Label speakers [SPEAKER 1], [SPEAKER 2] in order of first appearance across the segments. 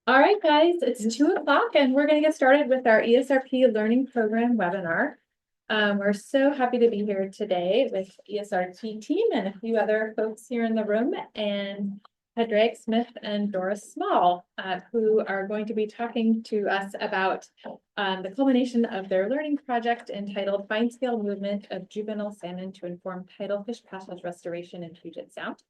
[SPEAKER 1] All right, guys, it's 2 o'clock and we're going to get started with our ESRP Learning Program webinar. We're so happy to be here today with ESRP team and a few other folks here in the room, and Padraig Smith and Doris Small, who are going to be talking to us about the culmination of their learning project entitled Fine-Scale Movement of Juvenile Salmon to Inform Tidal Fish Passage Restoration in Puget Sound.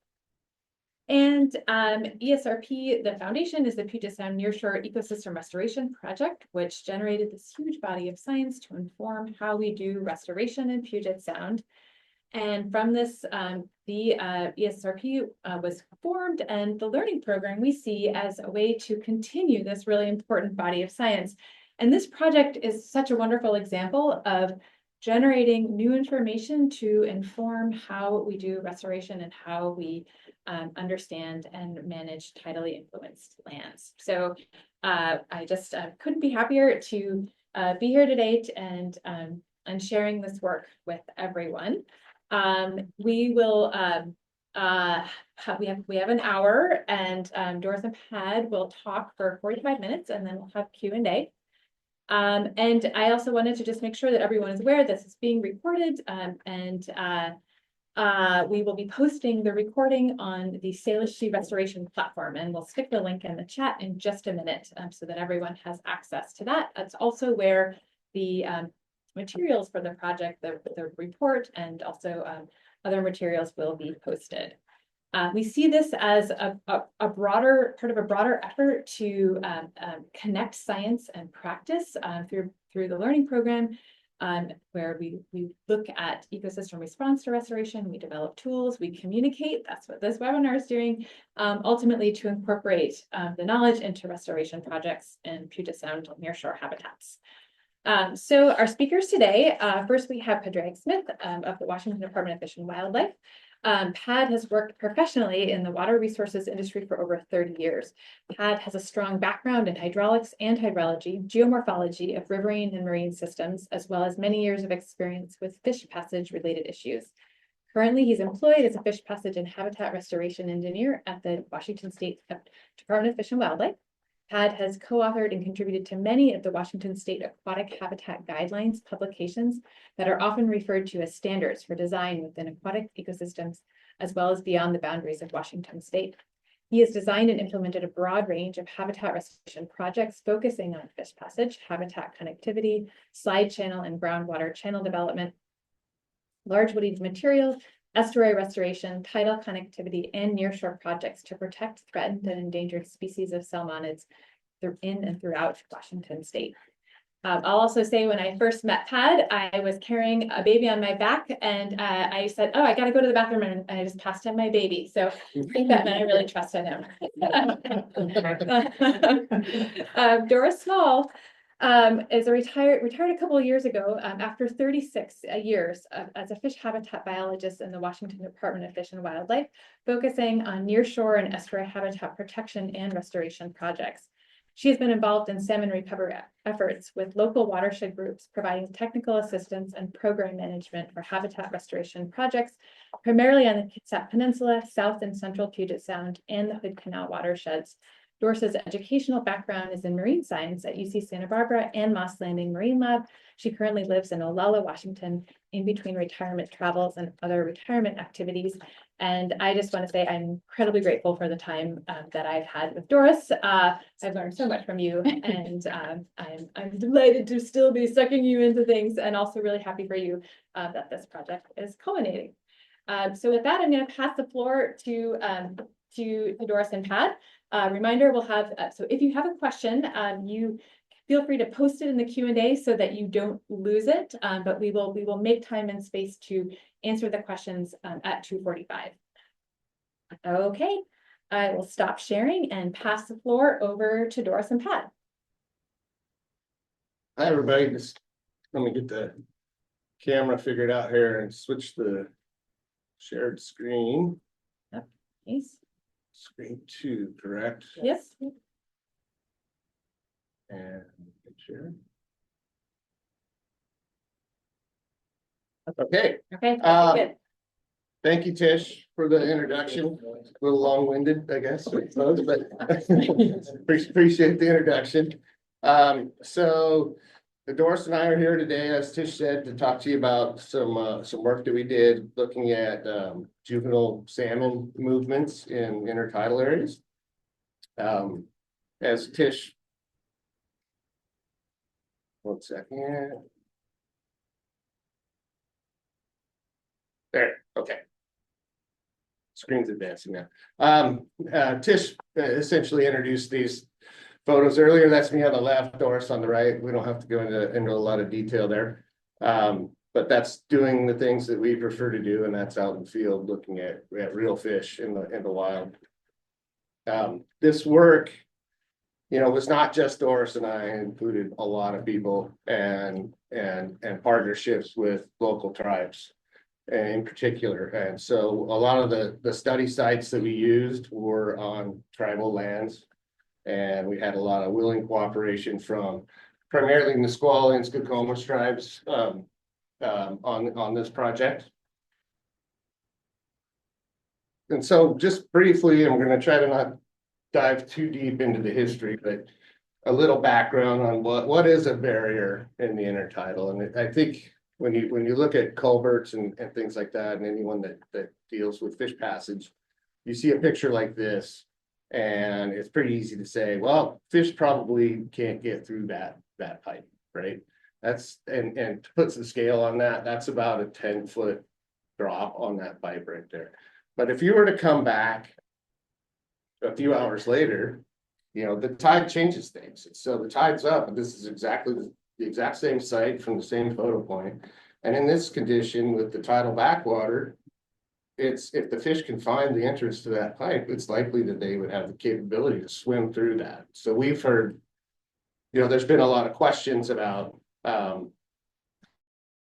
[SPEAKER 1] And ESRP, the foundation, is the Puget Sound Nearshore Ecosystem Restoration Project, which generated this huge body of science to inform how we do restoration in Puget Sound. And from this, the ESRP was formed, and the learning program we see as a way to continue this really important body of science. And this project is such a wonderful example of generating new information to inform how we do restoration and how we understand and manage tidally influenced lands. So I just couldn't be happier to be here today and sharing this work with everyone. We will we have an hour, and Doris and Pad will talk for 45 minutes, and then we'll have Q&A. And I also wanted to just make sure that everyone is aware this is being recorded, and we will be posting the recording on the Salish Sea Restoration platform, and we'll stick the link in the chat in just a minute so that everyone has access to that. That's also where the materials for the project, the report, and also other materials will be posted. We see this as a broader effort to connect science and practice through the learning program, where we look at ecosystem response to restoration, we develop tools, we communicate. That's what this webinar is doing, ultimately to incorporate the knowledge into restoration projects in Puget Sound nearshore habitats. So our speakers today, first we have Padraig Smith of the Washington Department of Fish and Wildlife. Pad has worked professionally in the water resources industry for over 30 years. Pad has a strong background in hydraulics and hydrology, geomorphology of riverine and marine systems, as well as many years of experience with fish passage related issues. Currently, he's employed as a fish passage and habitat restoration engineer at the Washington State Department of Fish and Wildlife. Pad has co-authored and contributed to many of the Washington State Aquatic Habitat Guidelines publications that are often referred to as standards for design within aquatic ecosystems, as well as beyond the boundaries of Washington State. He has designed and implemented a broad range of habitat restoration projects focusing on fish passage, habitat connectivity, slide channel and groundwater channel development, large woody materials, estuary restoration, tidal connectivity, and nearshore projects to protect threatened and endangered species of salmonids in and throughout Washington State. I'll also say, when I first met Pad, I was carrying a baby on my back, and I said, "Oh, I got to go to the bathroom," and I just passed him my baby. So I think that meant I really trusted him. Doris Small is retired a couple of years ago after 36 years as a fish habitat biologist in the Washington Department of Fish and Wildlife, focusing on nearshore and estuary habitat protection and restoration projects. She has been involved in salmon recovery efforts with local watershed groups, providing technical assistance and program management for habitat restoration projects, primarily on the Kitsap Peninsula, South and Central Puget Sound, and the Hood Canal watersheds. Doris's educational background is in marine science at UC Santa Barbara and Moss Landing Marine Lab. She currently lives in Olalla, Washington, in between retirement travels and other retirement activities. And I just want to say I'm incredibly grateful for the time that I've had with Doris. I've learned so much from you, and I'm delighted to still be sucking you into things, and also really happy for you that this project is culminating. So with that, I'm going to pass the floor to Doris and Pad. Reminder, we'll have, so if you have a question, you feel free to post it in the Q&A so that you don't lose it, but we will make time and space to answer the questions at 2:45. Okay, I will stop sharing and pass the floor over to Doris and Pat.
[SPEAKER 2] Hi, everybody. Just let me get the camera figured out here and switch the shared screen.
[SPEAKER 1] Yep. Nice.
[SPEAKER 2] Screen 2, correct?
[SPEAKER 1] Yes.
[SPEAKER 2] And share. Okay.
[SPEAKER 1] Okay. Good.
[SPEAKER 2] Thank you, Tish, for the introduction. A little long-winded, I guess, I suppose, but appreciate the introduction. So Doris and I are here today, as Tish said, to talk to you about some work that we did looking at juvenile salmon movements in intertidal areas. As Tish, one second. There, okay. Screen's advancing now. Tish essentially introduced these photos earlier. That's me on the left, Doris on the right. We don't have to go into a lot of detail there. But that's doing the things that we prefer to do, and that's out in the field looking at real fish in the wild. This work, was not just Doris and I. It included a lot of people and partnerships with local tribes in particular. And so a lot of the study sites that we used were on tribal lands, and we had a lot of willing cooperation from primarily Nisqually and Skokomish tribes on this project. And so just briefly, and we're going to try to not dive too deep into the history, but a little background on what is a barrier in the intertidal. And I think when you look at culverts and things like that, and anyone that deals with fish passage, you see a picture like this, and it's pretty easy to say, well, fish probably can't get through that pipe, right? That's and puts the scale on that. That's about a 10-foot drop on that pipe right there. But if you were to come back a few hours later, the tide changes things. So the tide's up, and this is exactly the exact same site from the same photo point. And in this condition with the tidal backwater, if the fish can find the entrance to that pipe, it's likely that they would have the capability to swim through that. So we've heard, there's been a lot of questions about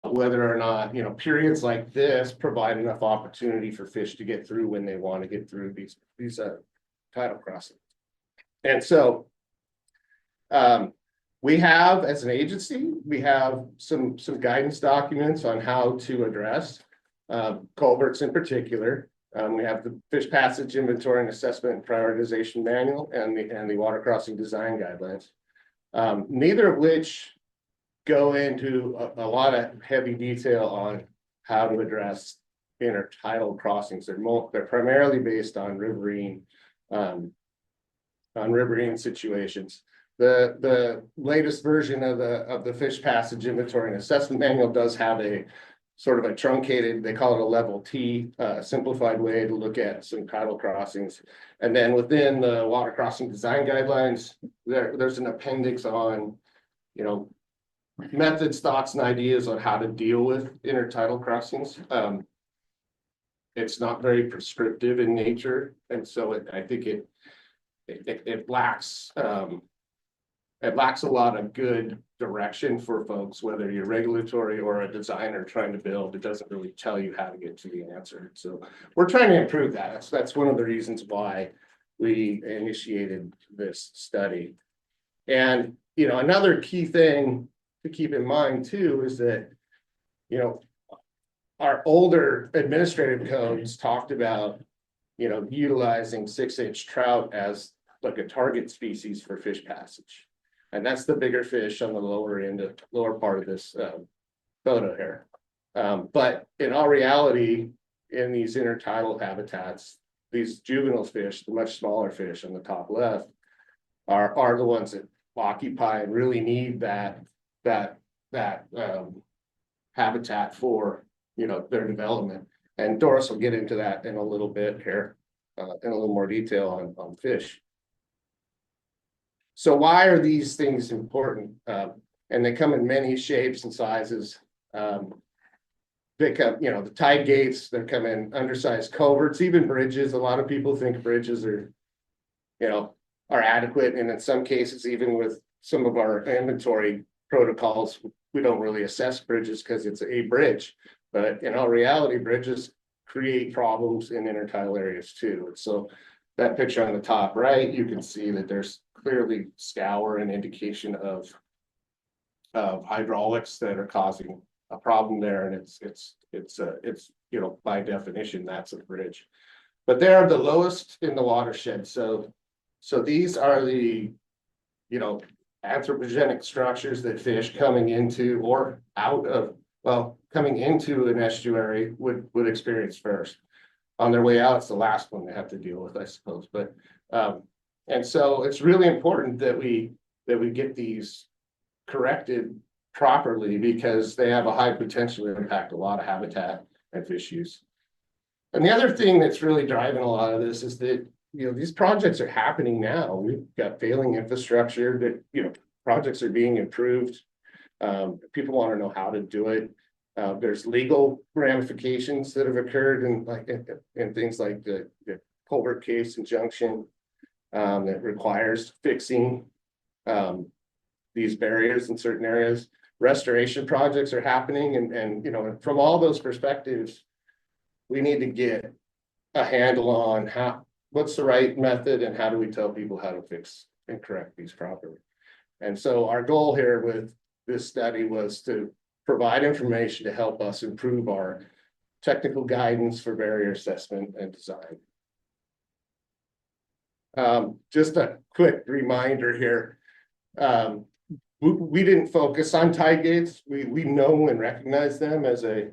[SPEAKER 2] whether or not, periods like this provide enough opportunity for fish to get through when they want to get through these tidal crossings. And so we have, as an agency, we have some guidance documents on how to address culverts in particular. We have the Fish Passage Inventory and Assessment and Prioritization Manual and the Water Crossing Design Guidelines, neither of which go into a lot of heavy detail on how to address intertidal crossings. They're primarily based on riverine situations. The latest version of the Fish Passage Inventory and Assessment Manual does have a sort of a truncated, they call it a level T, simplified way to look at some tidal crossings. And then within the Water Crossing Design Guidelines, there's an appendix on, methods, thoughts, and ideas on how to deal with intertidal crossings. It's not very prescriptive in nature, and so I think it lacks a lot of good direction for folks, whether you're regulatory or a designer trying to build. It doesn't really tell you how to get to the answer. So we're trying to improve that. That's one of the reasons why we initiated this study. And another key thing to keep in mind too is that our older administrative codes talked about utilizing 6-inch trout as like a target species for fish passage, and that's the bigger fish on the lower part of this photo here. But in all reality, in these intertidal habitats, these juvenile fish, the much smaller fish on the top left, are the ones that occupy and really need that habitat for their development. And Doris will get into that in a little bit here, in a little more detail on fish. So why are these things important? And they come in many shapes and sizes. They come, the tide gates, they come in undersized culverts, even bridges. A lot of people think bridges are adequate. And in some cases, even with some of our inventory protocols, we don't really assess bridges because it's a bridge. But in all reality, bridges create problems in intertidal areas too. And so that picture on the top right, you can see that there's clearly scour and indication of hydraulics that are causing a problem there, and it's you know, by definition, that's a bridge. But they are the lowest in the watershed. So these are the, you know, anthropogenic structures that fish coming into or out of, well, coming into an estuary would experience first. On their way out, it's the last one they have to deal with, I suppose. But and so it's really important that we get these corrected properly, because they have a high potential to impact a lot of habitat and fish use. And the other thing that's really driving a lot of this is that, you know, these projects are happening now. We've got failing infrastructure that, you know, projects are being improved. People want to know how to do it. There's legal ramifications that have occurred in things like the culvert case injunction that requires fixing these barriers in certain areas. Restoration projects are happening, and you know, from all those perspectives, we need to get a handle on what's the right method and how do we tell people how to fix and correct these properly. And so our goal here with this study was to provide information to help us improve our technical guidance for barrier assessment and design. Just a quick reminder here. We didn't focus on tide gates. We know and recognize them as a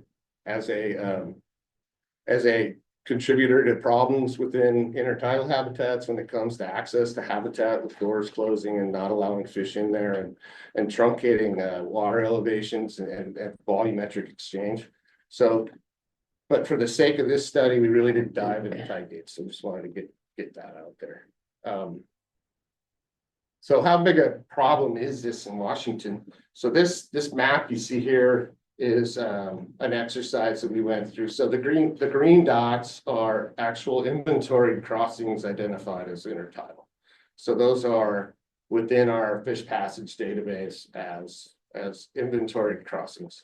[SPEAKER 2] contributor to problems within intertidal habitats when it comes to access to habitat, with doors closing and not allowing fish in there, and truncating water elevations and volumetric exchange. So, but for the sake of this study, we really didn't dive into tide gates. So just wanted to get that out there. So how big a problem is this in Washington? So this map you see here is an exercise that we went through. So the green dots are actual inventory crossings identified as intertidal. So those are within our fish passage database as inventory crossings.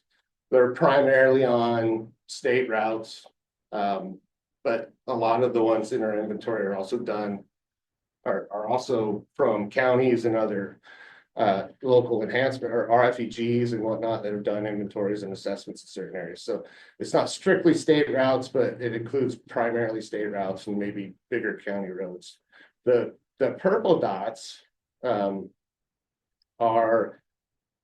[SPEAKER 2] They're primarily on state routes, but a lot of the ones in our inventory are also are also from counties and other local enhancement or RFEGs and whatnot that have done inventories and assessments in certain areas. So it's not strictly state routes, but it includes primarily state routes and maybe bigger county roads. The purple dots are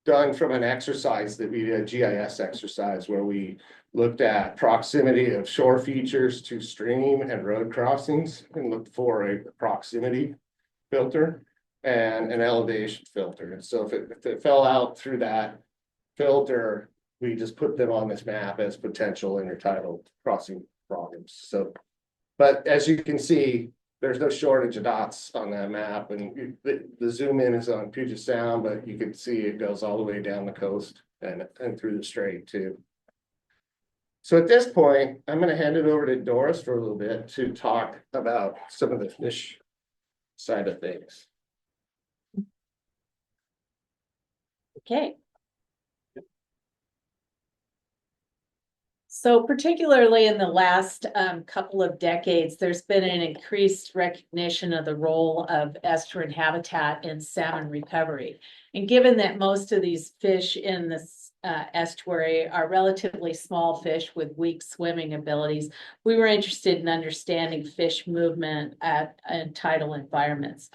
[SPEAKER 2] done from an exercise that we did, a GIS exercise, where we looked at proximity of shore features to stream and road crossings and looked for a proximity filter and an elevation filter. And so if it fell out through that filter, we just put them on this map as potential intertidal crossing problems. So, but as you can see, there's no shortage of dots on that map, and the zoom in is on Puget Sound, but you can see it goes all the way down the coast and through the strait too. So at this point, I'm going to hand it over to Doris for a little bit to talk about some of the fish side of things.
[SPEAKER 3] Okay. So particularly in the last couple of decades, there's been an increased recognition of the role of estuarine habitat in salmon recovery. And given that most of these fish in this estuary are relatively small fish with weak swimming abilities, we were interested in understanding fish movement in tidal environments.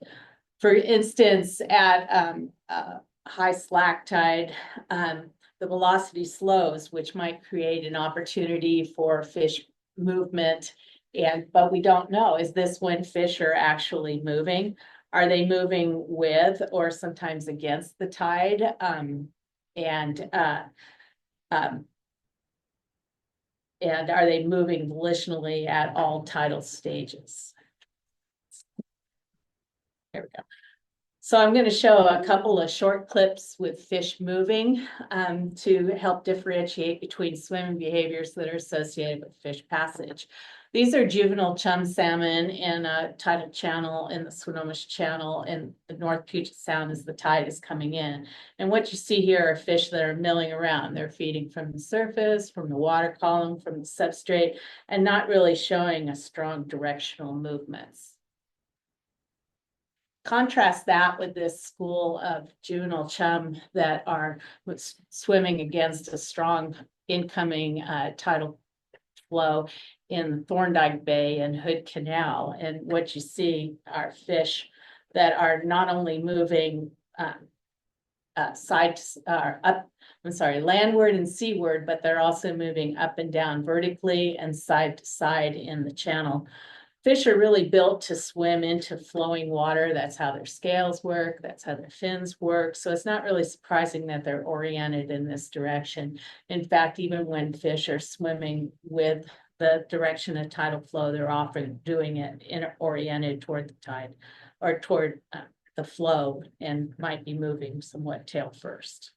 [SPEAKER 3] For instance, at high slack tide, the velocity slows, which might create an opportunity for fish movement. But we don't know, is this when fish are actually moving? Are they moving with or sometimes against the tide? And are they moving volitionally at all tidal stages? There we go. So I'm going to show a couple of short clips with fish moving to help differentiate between swimming behaviors that are associated with fish passage. These are juvenile chum salmon in a tidal channel in the Swinomish Channel in the North Puget Sound as the tide is coming in. And what you see here are fish that are milling around. They're feeding from the surface, from the water column, from the substrate, and not really showing a strong directional movements. contrast that with this school of juvenile chum that are swimming against a strong incoming tidal flow in Thorndike Bay and Hood Canal. And what you see are fish that are not only moving landward and seaward, but they're also moving up and down vertically and side to side in the channel. Fish are really built to swim into flowing water. That's how their scales work. That's how their fins work. So it's not really surprising that they're oriented in this direction. In fact, even when fish are swimming with the direction of tidal flow, they're often doing it oriented toward the tide or toward the flow and might be moving somewhat tail first.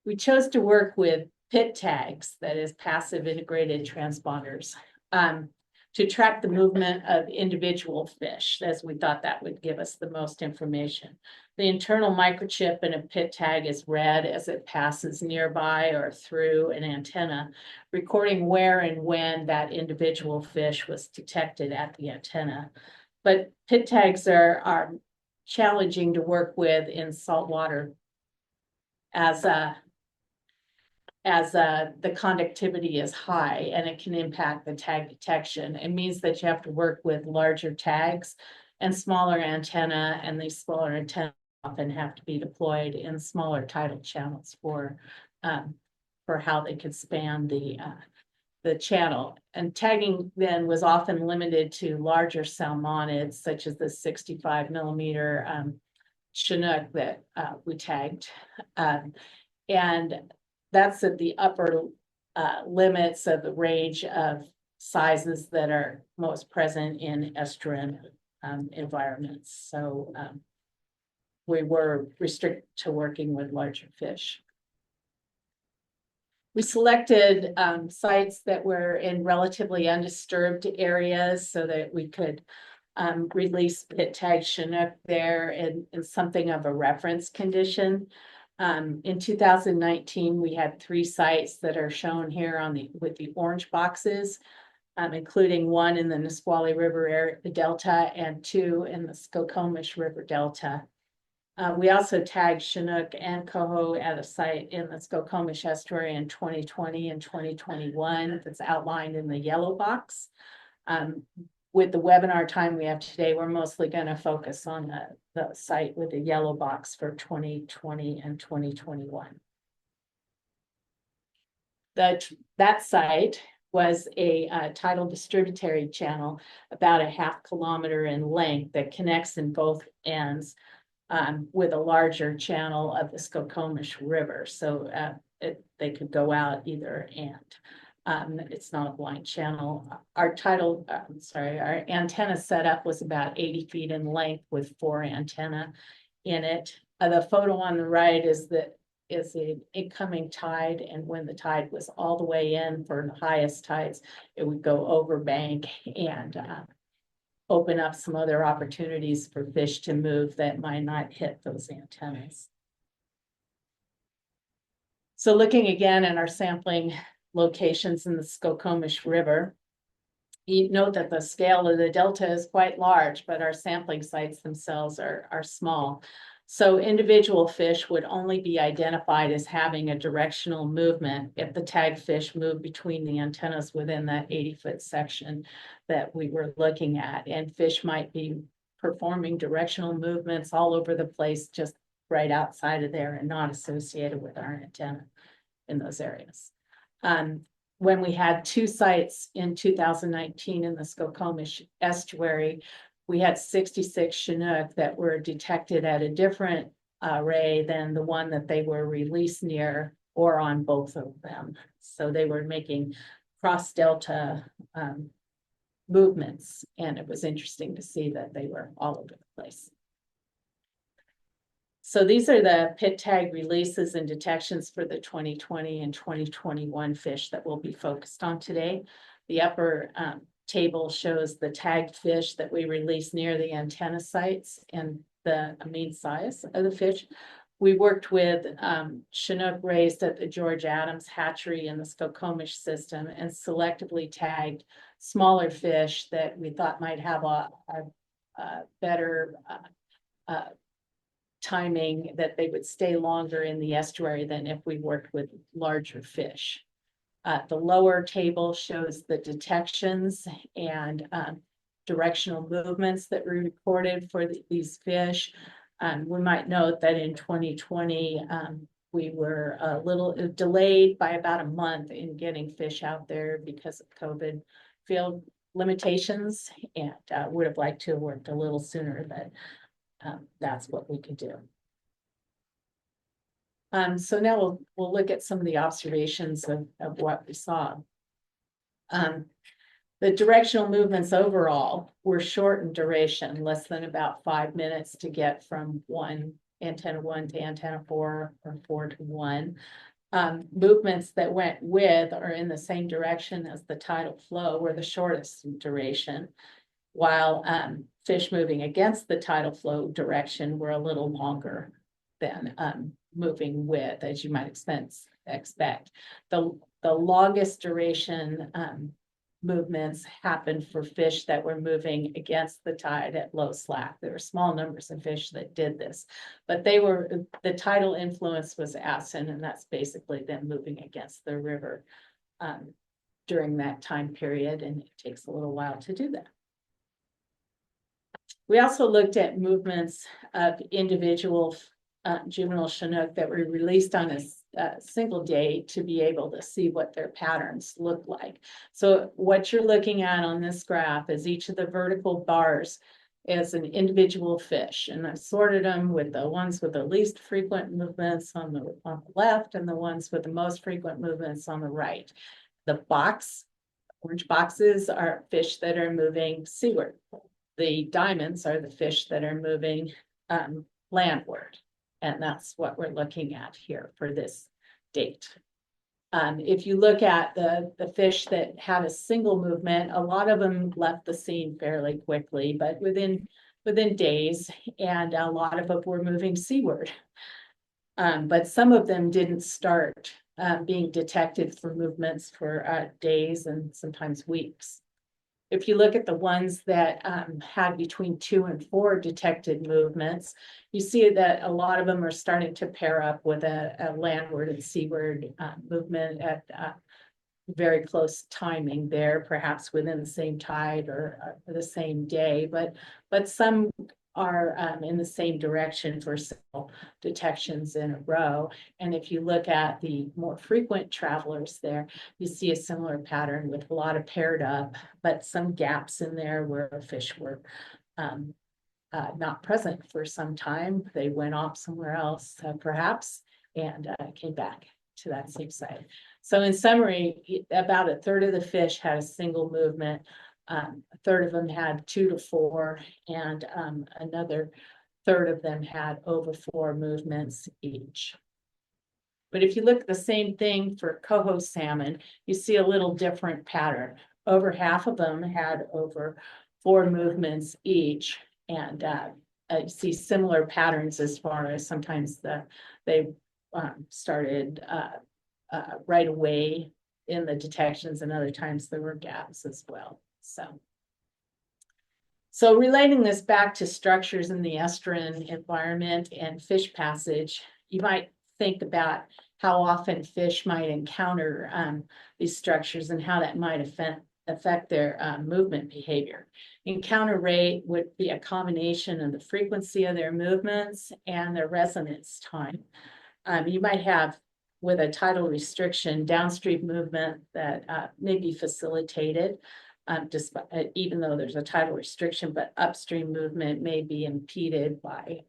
[SPEAKER 3] We chose to work with pit tags, that is passive integrated transponders, to track the movement of individual fish, as we thought that would give us the most information. The internal microchip in a pit tag is read as it passes nearby or through an antenna, recording where and when that individual fish was detected at the antenna. But pit tags are challenging to work with in saltwater as the conductivity is high and it can impact the tag detection. It means that you have to work with larger tags and smaller antenna, and these smaller antennas often have to be deployed in smaller tidal channels for how they could span the channel. And tagging then was often limited to larger salmonids, such as the 65 millimeter Chinook that we tagged. And that's at the upper limits of the range of sizes that are most present in estuarine environments. So we were restricted to working with larger fish. We selected sites that were in relatively undisturbed areas so that we could release pit tag Chinook there in something of a reference condition. In 2019, we had 3 sites that are shown here with the orange boxes, including one in the Nisqually River Delta and 2 in the Skokomish River Delta. We also tagged Chinook and coho at a site in the Skokomish Estuary in 2020 and 2021 that's outlined in the yellow box. With the webinar time we have today, we're mostly going to focus on the site with the yellow box for 2020 and 2021. That site was a tidal distributary channel about a ½ kilometer in length that connects in both ends with a larger channel of the Skokomish River. So they could go out either and. It's not a blind channel. Our antenna setup was about 80 feet in length with 4 antenna in it. The photo on the right is an incoming tide, and when the tide was all the way in for the highest tides, it would go over bank and open up some other opportunities for fish to move that might not hit those antennas. So looking again at our sampling locations in the Skokomish River, you note that the scale of the delta is quite large, but our sampling sites themselves are small. So individual fish would only be identified as having a directional movement if the tagged fish move between the antennas within that 80-foot section that we were looking at. And fish might be performing directional movements all over the place, just right outside of there and not associated with our antenna in those areas. When we had 2 sites in 2019 in the Skokomish Estuary, we had 66 Chinook that were detected at a different array than the one that they were released near or on both of them. So they were making cross delta movements, and it was interesting to see that they were all over the place. So these are the pit tag releases and detections for the 2020 and 2021 fish that we'll be focused on today. The upper table shows the tagged fish that we released near the antenna sites and the mean size of the fish. We worked with Chinook raised at the George Adams hatchery in the Skokomish system and selectively tagged smaller fish that we thought might have a better timing, that they would stay longer in the estuary than if we worked with larger fish. The lower table shows the detections and directional movements that were recorded for these fish. We might note that in 2020, we were a little delayed by about a month in getting fish out there because of COVID field limitations, and would have liked to have worked a little sooner, but that's what we could do. So now we'll look at some of the observations of what we saw. The directional movements overall were short in duration, less than about 5 minutes to get from antenna 1 to antenna 4, or 4 to 1. Movements that went with or in the same direction as the tidal flow were the shortest duration, while fish moving against the tidal flow direction were a little longer than moving with, as you might expect. The longest duration movements happened for fish that were moving against the tide at low slack. There were small numbers of fish that did this, but the tidal influence was absent, and that's basically them moving against the river during that time period, and it takes a little while to do that. We also looked at movements of individual juvenile Chinook that were released on a single day to be able to see what their patterns look like. So what you're looking at on this graph is each of the vertical bars is an individual fish, and I've sorted them with the ones with the least frequent movements on the left and the ones with the most frequent movements on the right. The orange boxes are fish that are moving seaward. The diamonds are the fish that are moving landward. And that's what we're looking at here for this date. If you look at the fish that had a single movement, a lot of them left the scene fairly quickly, but within days, and a lot of them were moving seaward. But some of them didn't start being detected for movements for days and sometimes weeks. If you look at the ones that had between 2 and 4 detected movements, you see that a lot of them are starting to pair up with a landward and seaward movement at very close timing there, perhaps within the same tide or the same day, but some are in the same direction for several detections in a row. And if you look at the more frequent travelers there, you see a similar pattern with a lot of paired up, but some gaps in there where fish were not present for some time. They went off somewhere else, perhaps, and came back to that same site. So in summary, about a third of the fish had a single movement. A third of them had 2 to 4, and another third of them had over 4 movements each. But if you look at the same thing for coho salmon, you see a little different pattern. Over half of them had over 4 movements each, and you see similar patterns as far as sometimes they started right away in the detections, and other times there were gaps as well. So relating this back to structures in the estuarine environment and fish passage, you might think about how often fish might encounter these structures and how that might affect their movement behavior. Encounter rate would be a combination of the frequency of their movements and their resonance time. You might have, with a tidal restriction, downstream movement that may be facilitated, even though there's a tidal restriction, but upstream movement may be impeded by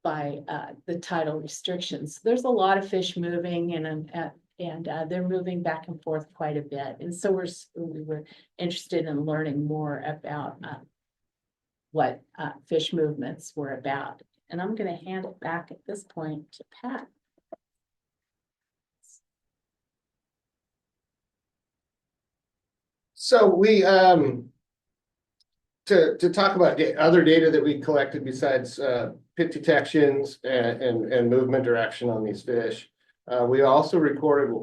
[SPEAKER 3] the tidal restrictions. There's a lot of fish moving, and they're moving back and forth quite a bit. And so we were interested in learning more about what fish movements were about. And I'm going to hand it back at this point to Pat.
[SPEAKER 2] So we to talk about other data that we collected besides pit detections and movement direction on these fish. We also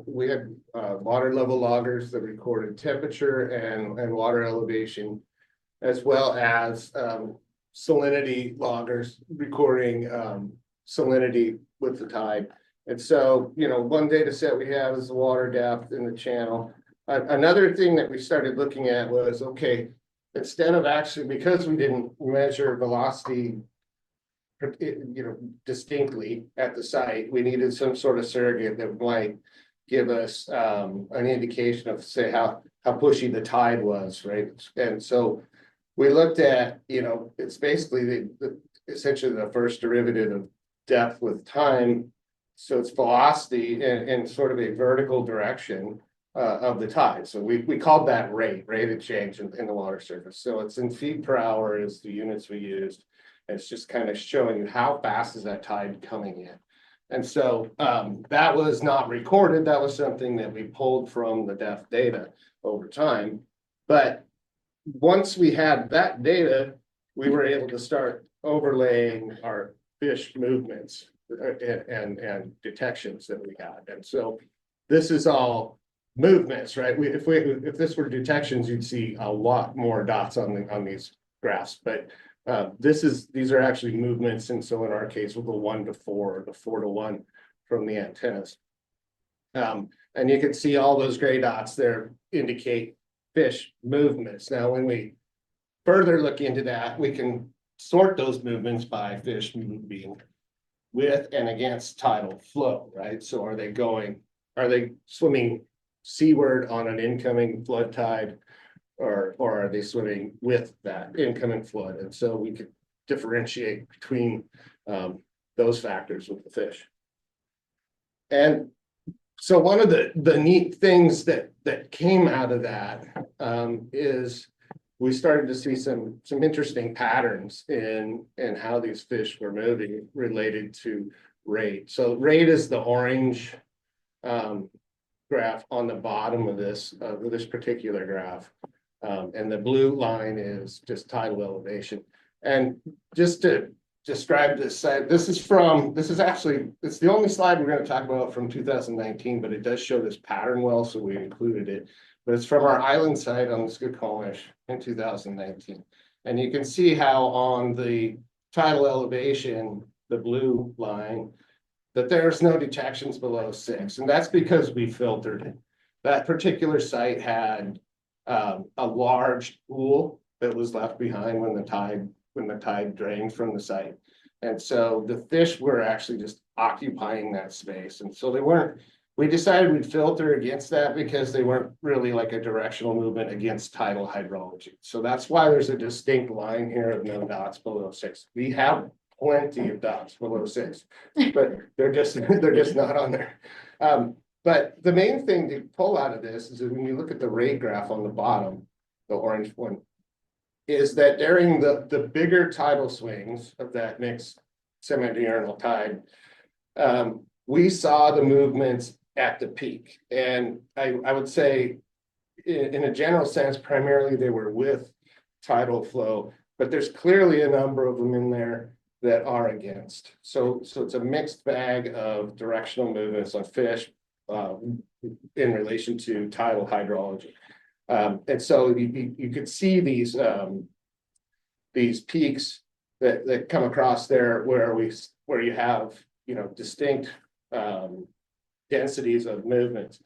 [SPEAKER 2] we had water level loggers that recorded temperature and water elevation as well as salinity loggers recording salinity with the tide. And so, you know, one data set we have is the water depth in the channel. Another thing that we started looking at was, okay, instead of actually, because we didn't measure velocity, you know, distinctly at the site, we needed some sort of surrogate that might give us an indication of, say, how pushy the tide was, right? And so we looked at, you know, it's basically essentially the first derivative of depth with time. So it's velocity in sort of a vertical direction of the tide. So we called that rate of change in the water surface. So it's in feet per hour is the units we used. And it's just kind of showing you how fast is that tide coming in. And so that was not recorded. That was something that we pulled from the depth data over time. But once we had that data, we were able to start overlaying our fish movements and detections that we got. And so this is all movements, right? If this were detections, you'd see a lot more dots on these graphs, but these are actually movements. And so in our case, we'll go 1 to 4 or the 4 to 1 from the antennas. And you can see all those gray dots there indicate fish movements. Now, when we further look into that, we can sort those movements by fish moving with and against tidal flow, right? So are they swimming seaward on an incoming flood tide, or are they swimming with that incoming flood? And so we could differentiate between those factors with the fish. And so one of the neat things that came out of that is we started to see some interesting patterns in how these fish were moving related to rate. So rate is the orange graph on the bottom of this particular graph. And the blue line is just tidal elevation. And just to describe this site, it's the only slide we're going to talk about from 2019, but it does show this pattern well, so we included it. But it's from our island site on the Skokomish in 2019. And you can see how on the tidal elevation, the blue line, that there's no detections below 6. And that's because we filtered it. That particular site had a large pool that was left behind when the tide drained from the site. And so the fish were actually just occupying that space. And so we decided we'd filter against that because they weren't really like a directional movement against tidal hydrology. So that's why there's a distinct line here of no dots below 6. We have plenty of dots below 6, but they're just not on there. But the main thing to pull out of this is that when you look at the rate graph on the bottom, the orange one, is that during the bigger tidal swings of that mixed semi-diurnal tide, we saw the movements at the peak. And I would say in a general sense, primarily they were with tidal flow, but there's clearly a number of them in there that are against. So it's a mixed bag of directional movements on fish in relation to tidal hydrology. And so you could see these peaks that come across there where you have, you know, distinct densities of movements.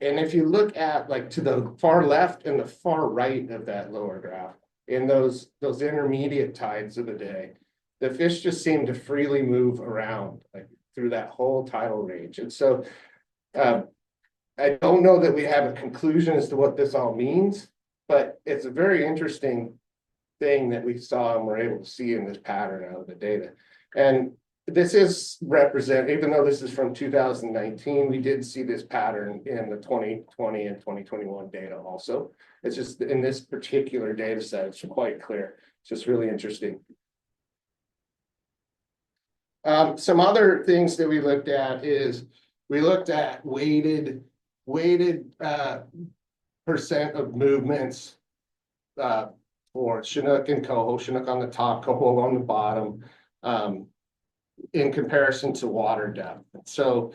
[SPEAKER 2] And if you look at like to the far left and the far right of that lower graph, in those intermediate tides of the day, the fish just seem to freely move around like through that whole tidal range. And so I don't know that we have a conclusion as to what this all means, but it's a very interesting thing that we saw and were able to see in this pattern out of the data. And this is even though this is from 2019, we did see this pattern in the 2020 and 2021 data also. It's just in this particular data set, it's quite clear. It's just really interesting. Some other things that we looked at is we looked at weighted percent of movements for Chinook and coho, Chinook on the top, coho on the bottom, in comparison to water depth. So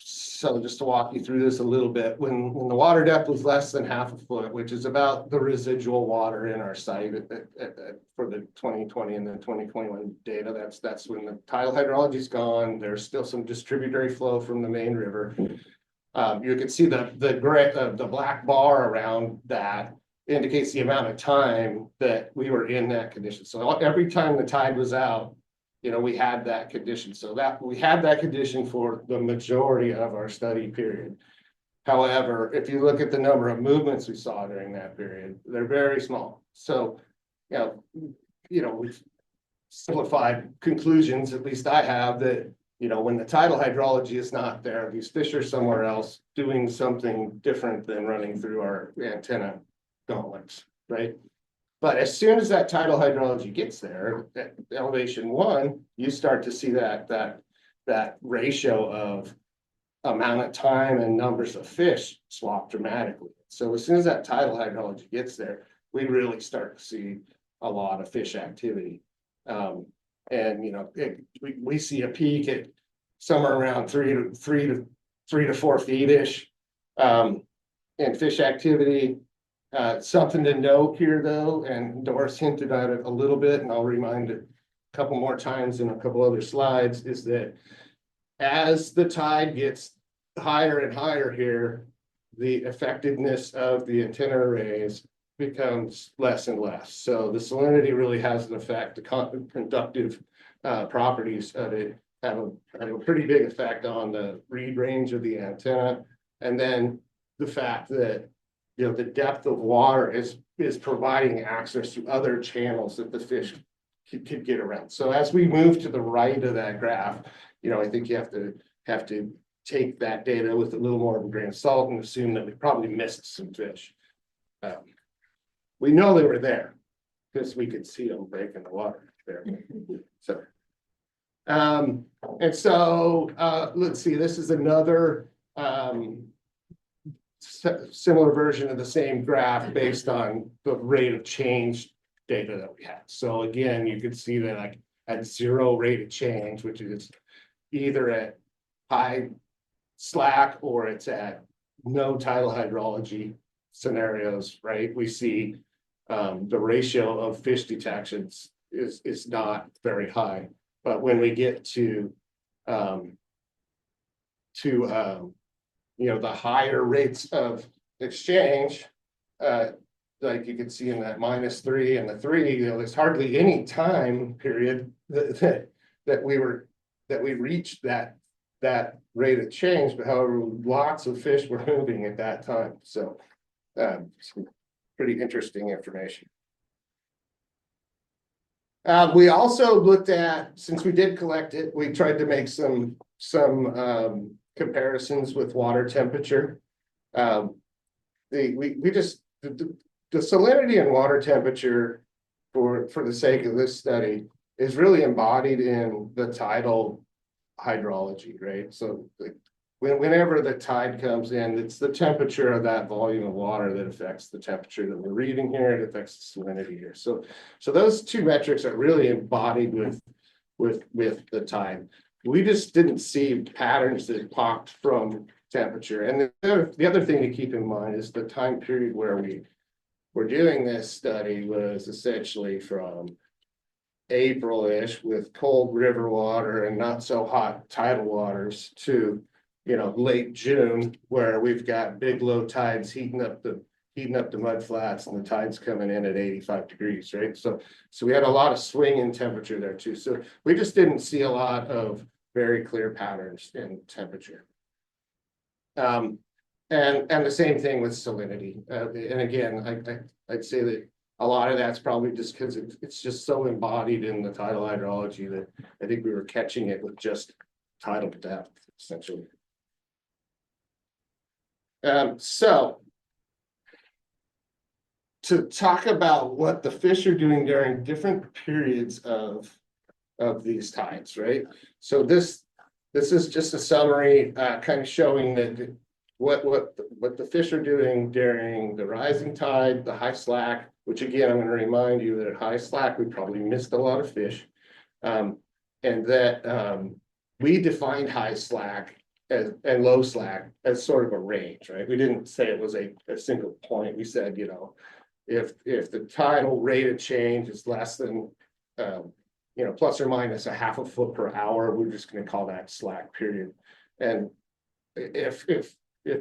[SPEAKER 2] So just to walk you through this a little bit, when the water depth was less than half a foot, which is about the residual water in our site for the 2020 and the 2021 data, that's when the tidal hydrology is gone. There's still some distributary flow from the main river. You can see the black bar around that indicates the amount of time that we were in that condition. So every time the tide was out, you know, we had that condition. So that we had that condition for the majority of our study period. However, if you look at the number of movements we saw during that period, they're very small. So, we've simplified conclusions, at least I have, that, you know, when the tidal hydrology is not there, these fish are somewhere else doing something different than running through our antenna gauntlets, right? But as soon as that tidal hydrology gets there, at elevation 1, you start to see that ratio of amount of time and numbers of fish swap dramatically. So as soon as that tidal hydrology gets there, we really start to see a lot of fish activity. And you know, we see a peak at somewhere around 3 to 4 feet ish in fish activity. Something to note here, though, and Doris hinted at it a little bit, and I'll remind it a couple more times in a couple other slides, is that as the tide gets higher and higher here, the effectiveness of the antenna arrays becomes less and less. So the salinity really has an effect. The conductive properties of it have a pretty big effect on the read range of the antenna, and then the fact that, you know, the depth of water is providing access to other channels that the fish could get around. So as we move to the right of that graph, you know, I think you have to take that data with a little more of a grain of salt and assume that we probably missed some fish. We know they were there because we could see them breaking the water there. So, and so let's see, this is another similar version of the same graph based on the rate of change data that we had. So again, you can see that like at 0 rate of change, which is either at high slack or it's at no tidal hydrology scenarios, right? We see the ratio of fish detections is not very high. But when we get to you know, the higher rates of exchange, like you can see in that -3 and the 3, you know, there's hardly any time period that we reached that rate of change. But however, lots of fish were moving at that time. So some pretty interesting information. We also looked at, since we did collect it, we tried to make some comparisons with water temperature. The salinity and water temperature for the sake of this study is really embodied in the tidal hydrology, right? So whenever the tide comes in, it's the temperature of that volume of water that affects the temperature that we're reading here. It affects the salinity here. So those two metrics are really embodied with the tide. We just didn't see patterns that popped from temperature. And the other thing to keep in mind is the time period where we were doing this study was essentially from April-ish with cold river water and not so hot tidal waters to, you know, late June, where we've got big low tides heating up the mud flats and the tides coming in at 85 degrees, right? So we had a lot of swing in temperature there too. So we just didn't see a lot of very clear patterns in temperature. And the same thing with salinity. And again, I'd say that a lot of that's probably just because it's just so embodied in the tidal hydrology that I think we were catching it with just tidal depth, essentially. So to talk about what the fish are doing during different periods of these tides, right? So this is just a summary, kind of showing that what the fish are doing during the rising tide, the high slack, which again, I'm going to remind you that at high slack, we probably missed a lot of fish, and that we defined high slack and low slack as sort of a range, right? We didn't say it was a single point. We said, you know, if the tidal rate of change is less than, you know, plus or minus a half a foot per hour, we're just going to call that slack period. And if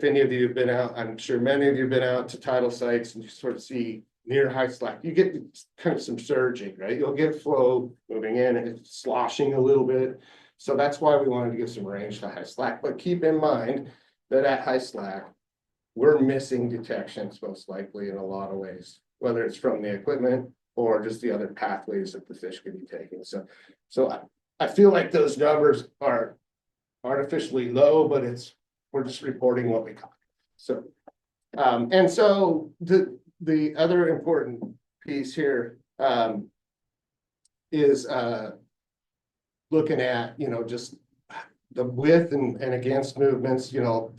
[SPEAKER 2] any of you have been out, I'm sure many of you have been out to tidal sites and you sort of see near high slack, you get kind of some surging, right? You'll get flow moving in and it's sloshing a little bit. So that's why we wanted to give some range to high slack. But keep in mind that at high slack, we're missing detections most likely in a lot of ways, whether it's from the equipment or just the other pathways that the fish could be taking. So I feel like those numbers are artificially low, but we're just reporting what we caught. So and so the other important piece here is looking at, you know, just the with and against movements, you know,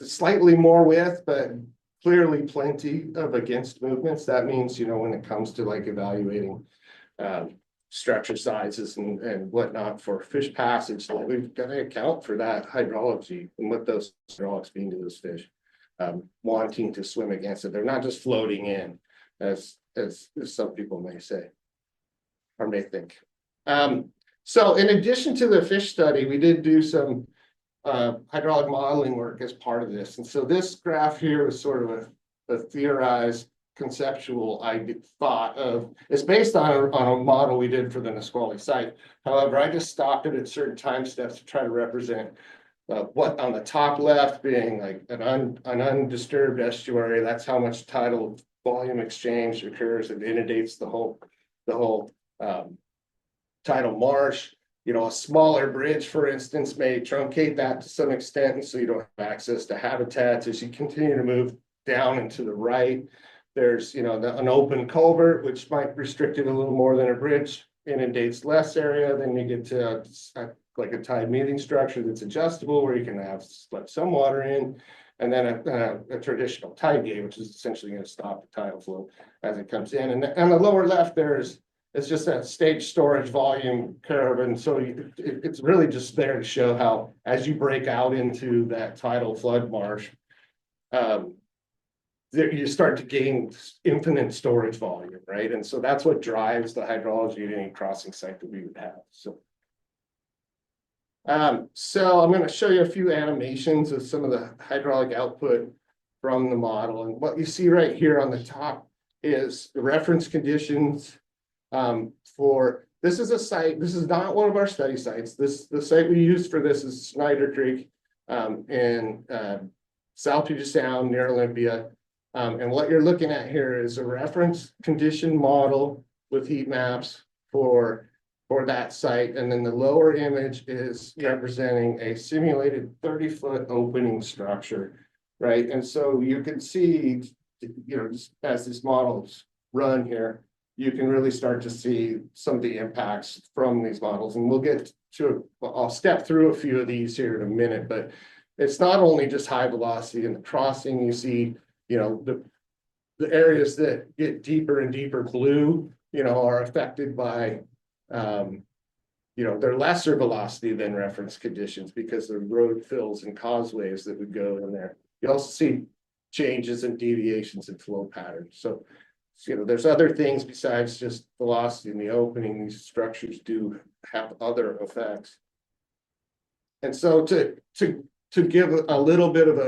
[SPEAKER 2] slightly more with, but clearly plenty of against movements. That means, you know, when it comes to like evaluating structure sizes and whatnot for fish passage, we've got to account for that hydrology and what those hydraulics mean to those fish wanting to swim against it. They're not just floating in, as some people may say or may think. So in addition to the fish study, we did do some hydraulic modeling work as part of this. And so this graph here is sort of a theorized conceptual thought of, it's based on a model we did for the Nisqually site. However, I just stopped it at certain time steps to try to represent what on the top left being like an undisturbed estuary. That's how much tidal volume exchange occurs and inundates the whole tidal marsh. You know, a smaller bridge, for instance, may truncate that to some extent, and so you don't have access to habitats. As you continue to move down and to the right, there's, you know, an open culvert, which might restrict it a little more than a bridge, inundates less area. Then you get to like a tide meeting structure that's adjustable, where you can let some water in, and then a traditional tide gate, which is essentially going to stop the tidal flow as it comes in. And on the lower left, it's just that stage storage volume curve. And so it's really just there to show how, as you break out into that tidal flood marsh, you start to gain infinite storage volume, right? And so that's what drives the hydrology at any crossing site that we would have. So I'm going to show you a few animations of some of the hydraulic output from the model. And what you see right here on the top is the reference conditions for, this is a site, this is not one of our study sites. The site we used for this is Snyder Creek in South Puget Sound near Olympia. And what you're looking at here is a reference condition model with heat maps for that site. And then the lower image is representing a simulated 30-foot opening structure, right? And so you can see, you know, just as this model's run here, you can really start to see some of the impacts from these models. And we'll get to, I'll step through a few of these here in a minute, but it's not only just high velocity in the crossing. You see, you know, the areas that get deeper and deeper blue, you know, are affected by, you know, they're lesser velocity than reference conditions because the road fills and causeways that would go in there. You also see changes and deviations in flow patterns. So, you know, there's other things besides just velocity in the opening. These structures do have other effects. And so to give a little bit of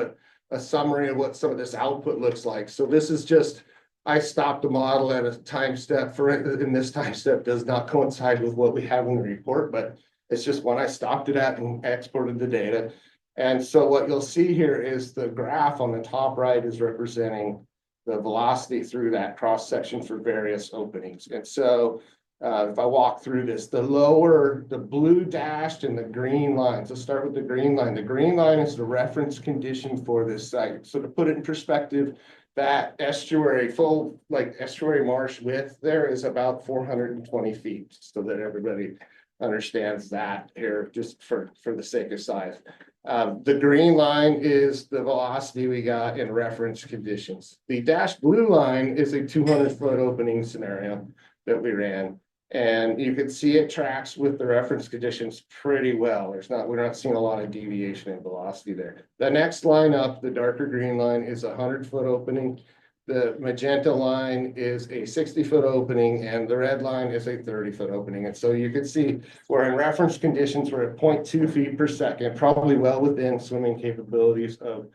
[SPEAKER 2] a summary of what some of this output looks like. So this is just, I stopped the model at a time step and this time step does not coincide with what we have in the report, but it's just when I stopped it at and exported the data. And so what you'll see here is the graph on the top right is representing the velocity through that cross section for various openings. And so if I walk through this, the blue dashed and the green lines, let's start with the green line. The green line is the reference condition for this site. So to put it in perspective, that estuary, full like estuary marsh width there is about 420 feet, so that everybody understands that here, just for the sake of size. The green line is the velocity we got in reference conditions. The dashed blue line is a 200-foot opening scenario that we ran. And you can see it tracks with the reference conditions pretty well. We're not seeing a lot of deviation in velocity there. The next line up, the darker green line, is a 100-foot opening. The magenta line is a 60-foot opening, and the red line is a 30-foot opening. And so you can see we're in reference conditions, we're at 0.2 feet per second, probably well within swimming capabilities of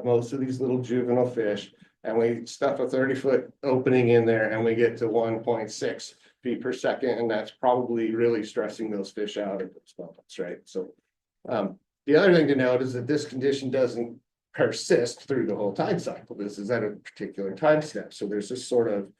[SPEAKER 2] most of these little juvenile fish. And we stuff a 30-foot opening in there and we get to 1.6 feet per second. And that's probably really stressing those fish out at those moments, right? So the other thing to note is that this condition doesn't persist through the whole tide cycle. This is at a particular time step. So there's this sort of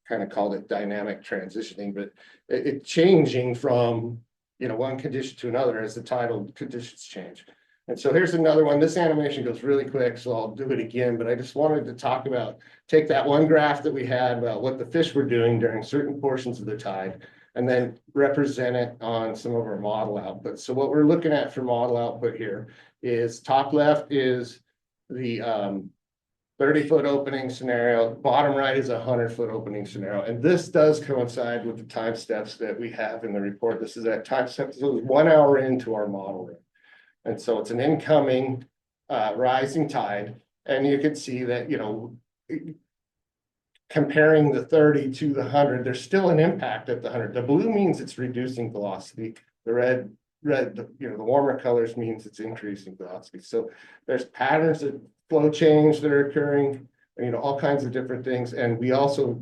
[SPEAKER 2] kind of called it dynamic transitioning, but it changing from, you know, one condition to another as the tidal conditions change. And so here's another one. This animation goes really quick, so I'll do it again, but I just wanted to talk about, take that one graph that we had about what the fish were doing during certain portions of the tide, and then represent it on some of our model outputs. So what we're looking at for model output here is top left is the 30-foot opening scenario, bottom right is a 100-foot opening scenario. And this does coincide with the time steps that we have in the report. This is at time steps, so 1 hour into our modeling. And so it's an incoming rising tide. And you can see that, you know, comparing the 30 to the 100, there's still an impact at the 100. The blue means it's reducing velocity. The red, you know, the warmer colors means it's increasing velocity. So there's patterns of flow change that are occurring, you know, all kinds of different things. And we also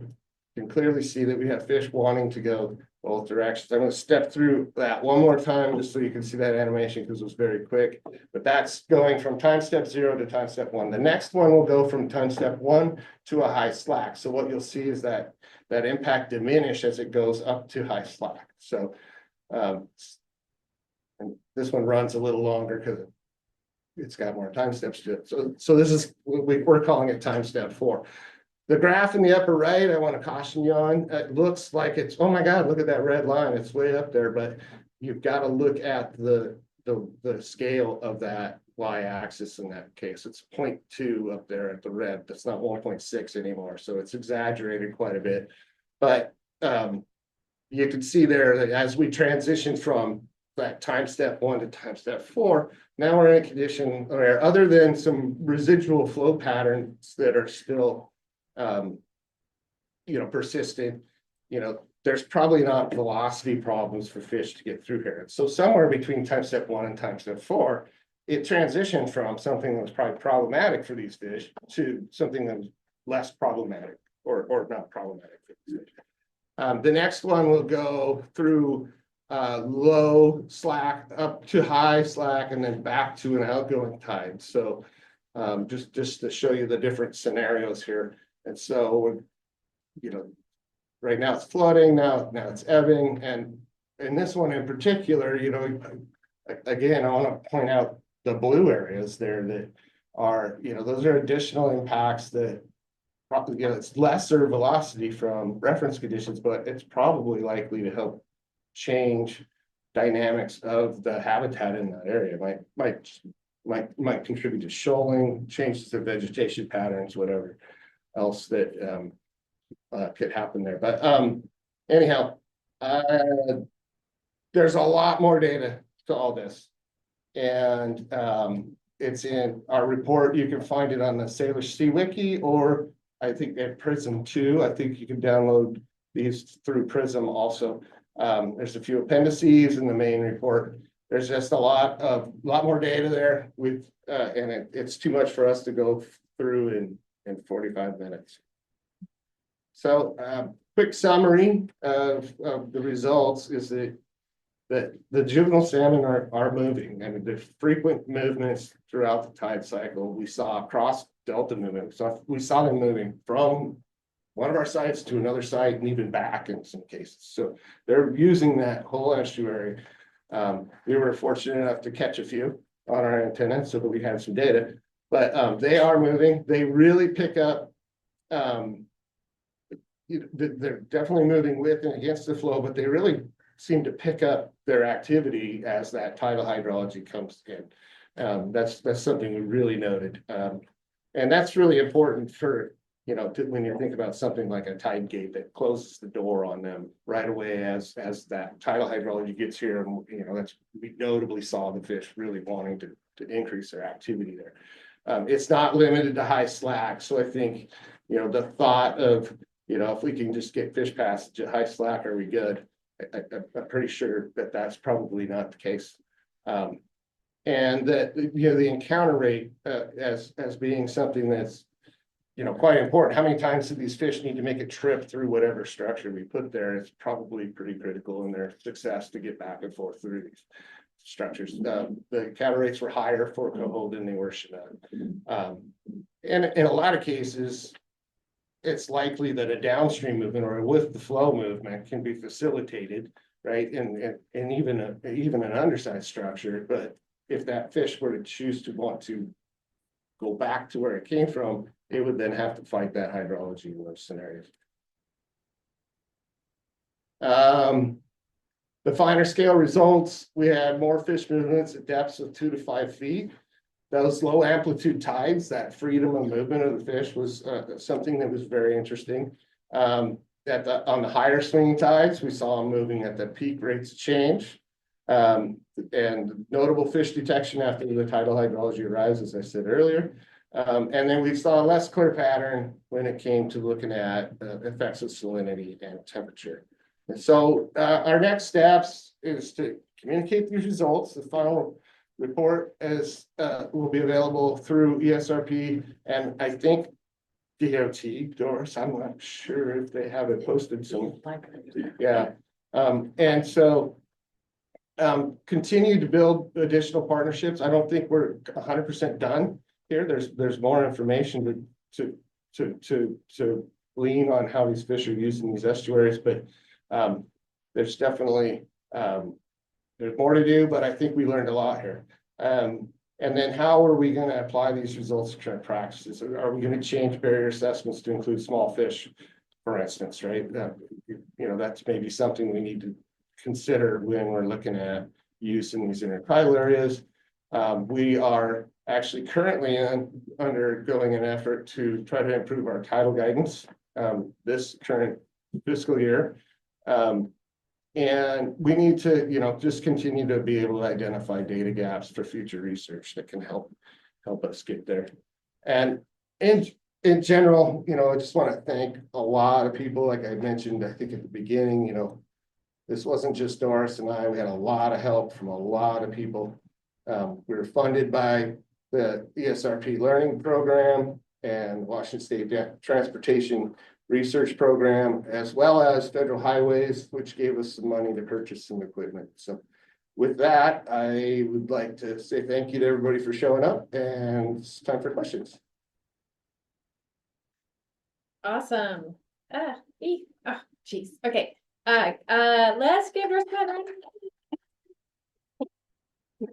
[SPEAKER 2] can clearly see that we have fish wanting to go both directions. I'm going to step through that one more time just so you can see that animation because it was very quick. But that's going from time step 0 to time step 1. The next one will go from time step 1 to a high slack. So what you'll see is that impact diminish as it goes up to high slack. So and this one runs a little longer because it's got more time steps to it. So this is, we're calling it time step 4. The graph in the upper right, I want to caution you on, it looks like it's, oh my God, look at that red line. It's way up there, but you've got to look at the scale of that y-axis in that case. It's 0.2 up there at the red. That's not 1.6 anymore. So it's exaggerated quite a bit. But you can see there that as we transition from that time step 1 to time step 4, now we're in a condition where, other than some residual flow patterns that are still you know, persistent, you know, there's probably not velocity problems for fish to get through here. So somewhere between time step 1 and time step 4, it transitioned from something that was probably problematic for these fish to something that was less problematic or not problematic for these fish. The next one will go through low slack up to high slack and then back to an outgoing tide. So just to show you the different scenarios here. And so, you know, right now it's flooding, now it's ebbing. And in this one in particular, you know, again, I want to point out the blue areas there that are, you know, those are additional impacts that probably, you know, it's lesser velocity from reference conditions, but it's probably likely to help change dynamics of the habitat in that area. Might contribute to shoaling, changes to vegetation patterns, whatever else that could happen there. But anyhow, there's a lot more data to all this, and it's in our report. You can find it on the Salish Sea Wiki, or I think at Prism too. I think you can download these through Prism also. There's a few appendices in the main report. There's just a lot more data there with and it's too much for us to go through in 45 minutes. So quick summary of the results is that the juvenile salmon are moving, and the frequent movements throughout the tide cycle. We saw cross delta movement. So we saw them moving from one of our sites to another site and even back in some cases. So they're using that whole estuary. We were fortunate enough to catch a few on our antenna so that we had some data, but they are moving. They really pick up. They're definitely moving with and against the flow, but they really seem to pick up their activity as that tidal hydrology comes in. That's something we really noted. And that's really important for when you think about something like a tide gate that closes the door on them right away as that tidal hydrology gets here, and we notably saw the fish really wanting to increase their activity there. It's not limited to high slack, so I think the thought of if we can just get fish passage at high slack, are we good? I'm pretty sure that that's probably not the case. And that the encounter rate as being something that's quite important. How many times do these fish need to make a trip through whatever structure we put there? It's probably pretty critical in their success to get back and forth through these structures. The encounter rates were higher for coho than they were Chinook. And in a lot of cases, it's likely that a downstream movement or a with the flow movement can be facilitated, right? And even an undersized structure. But if that fish were to choose to want to go back to where it came from, it would then have to fight that hydrology in those scenarios. The finer scale results, we had more fish movements at depths of 2 to 5 feet. Those low amplitude tides, that freedom of movement of the fish was something that was very interesting. On the higher swinging tides, we saw them moving at the peak rates of change. And notable fish detection after the tidal hydrology arrives, as I said earlier. And then we saw a less clear pattern when it came to looking at effects of salinity and temperature. And so our next steps is to communicate these results. The final report will be available through ESRP, and I think DOT, Doris, I'm not sure if they have it posted. So yeah, and so continue to build additional partnerships. I don't think we're 100% done here. There's more information to glean on how these fish are using these estuaries, but there's definitely there's more to do, but I think we learned a lot here. And then how are we going to apply these results to current practices? Are we going to change barrier assessments to include small fish, for instance, right? That's maybe something we need to consider when we're looking at use in these intertidal areas. We are actually currently undergoing an effort to try to improve our tidal guidance this current fiscal year. And we need to, just continue to be able to identify data gaps for future research that can help us get there. And in general, I just want to thank a lot of people. Like I mentioned, I think at the beginning, this wasn't just Doris and I. We had a lot of help from a lot of people. We were funded by the ESRP learning program and Washington State Transportation Research Program, as well as Federal Highways, which gave us some money to purchase some equipment. So with that, I would like to say thank you to everybody for showing up, and it's time for questions.
[SPEAKER 1] Awesome. Geez. Okay. Let's give Doris a round.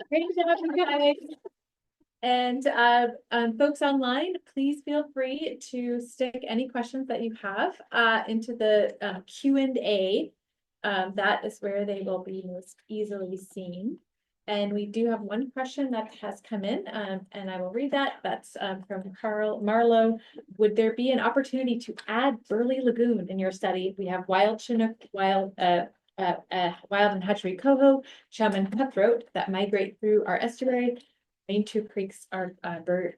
[SPEAKER 1] Great job, you guys. And folks online, please feel free to stick any questions that you have into the Q&A. That is where they will be most easily seen. And we do have one question that has come in, and I will read that. That's from Carl Marlowe. Would there be an opportunity to add Burley Lagoon in your study? We have wild Chinook, wild and hatchery coho, chum and cutthroat that migrate through our estuary. Main two creeks are